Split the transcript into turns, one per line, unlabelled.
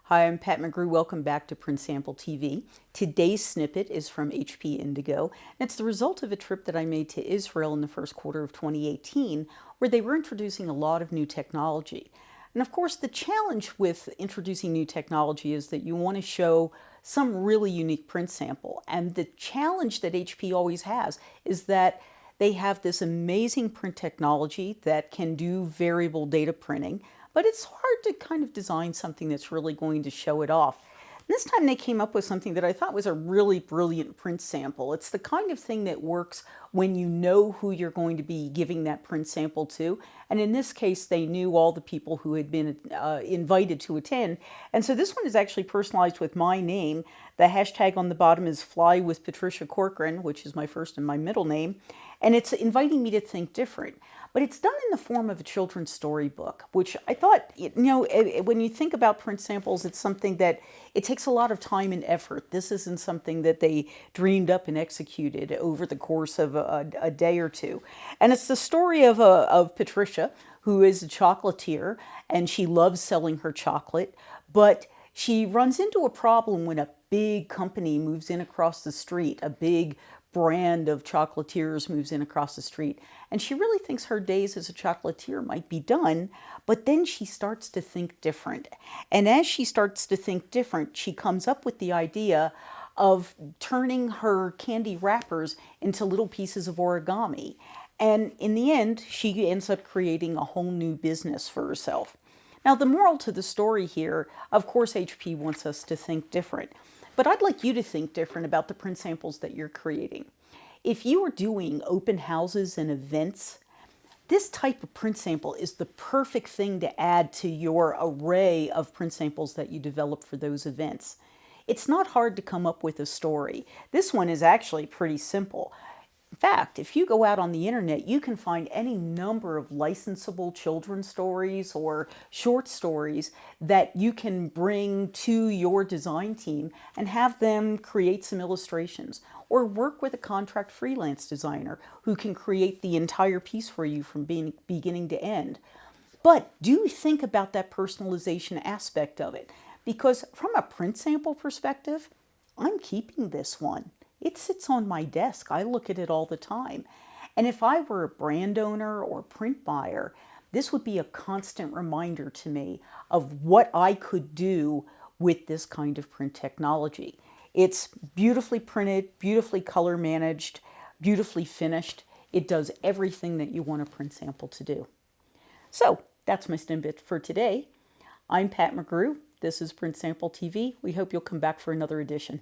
Hi, I'm Pat McGrew. Welcome back to Print Sample TV. Today's snippet is from HP Indigo, and it's the result of a trip that I made to Israel in the first quarter of 2018, where they were introducing a lot of new technology. And of course, the challenge with introducing new technology is that you want to show some really unique print sample. And the challenge that HP always has is that they have this amazing print technology that can do variable data printing, but it's hard to kind of design something that's really going to show it off. This time they came up with something that I thought was a really brilliant print sample. It's the kind of thing that works when you know who you're going to be giving that print sample to. And in this case, they knew all the people who had been invited to attend. And so this one is actually personalized with my name. The hashtag on the bottom is Fly with Patricia Corcoran, which is my first and my middle name. And it's inviting me to think different. But it's done in the form of a children's storybook, which I thought, when you think about print samples, it's something that it takes a lot of time and effort. This isn't something that they dreamed up and executed over the course of a day or two. And it's the story of Patricia, who is a chocolatier, and she loves selling her chocolate, but she runs into a problem when a big company moves in across the street, a big brand of chocolatiers moves in across the street, and she really thinks her days as a chocolatier might be done, but then she starts to think different. And as she starts to think different, she comes up with the idea of turning her candy wrappers into little pieces of origami. And in the end, she ends up creating a whole new business for herself. Now, the moral to the story here, of course, HP wants us to think different. But I'd like you to think different about the print samples that you're creating. If you are doing open houses and events, this type of print sample is the perfect thing to add to your array of print samples that you develop for those events. It's not hard to come up with a story. This one is actually pretty simple. In fact, if you go out on the internet, you can find any number of licensable children's stories or short stories that you can bring to your design team and have them create some illustrations, or work with a contract freelance designer who can create the entire piece for you from beginning to end. But do think about that personalization aspect of it, because from a print sample perspective, I'm keeping this one. It sits on my desk. I look at it all the time. And if I were a brand owner or print buyer, this would be a constant reminder to me of what I could do with this kind of print technology. It's beautifully printed, beautifully color managed, beautifully finished. It does everything that you want a print sample to do. So that's my snippet for today. I'm Pat McGrew. This is Print Sample TV. We hope you'll come back for another edition.